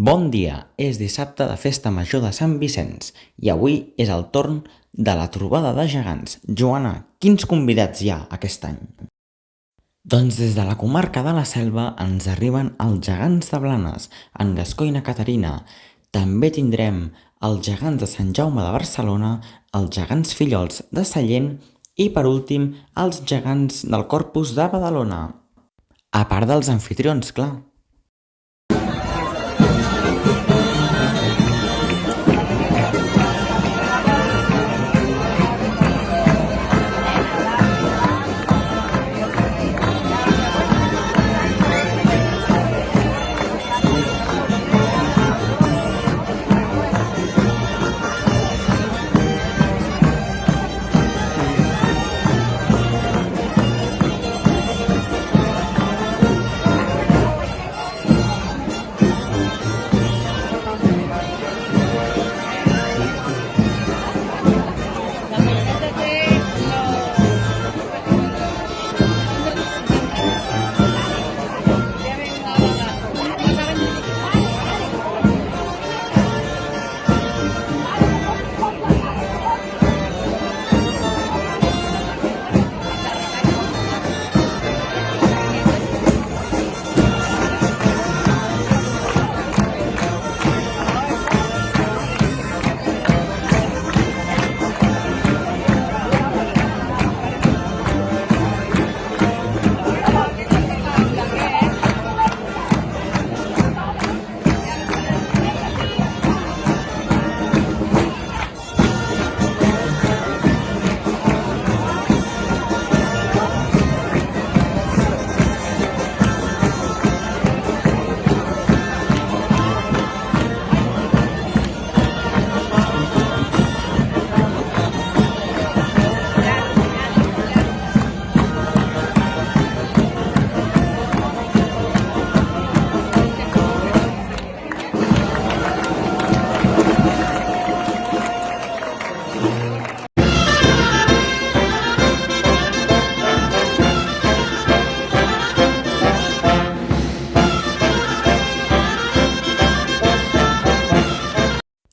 Bon dia, és dissabte de Festa Major de Sant Vicenç i avui és el torn de la trobada de gegants. Joana, quins convidats hi ha aquest any? Doncs des de la comarca de la Selva ens arriben els gegants de Blanes, en Gascó i na Caterina. També tindrem els gegants de Sant Jaume de Barcelona, els gegants fillols de Sallent i, per últim, els gegants del Corpus de Badalona. A part dels amfitrions, clar.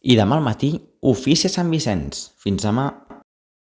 I demà al matí, ofici a Sant Vicenç. Fins demà.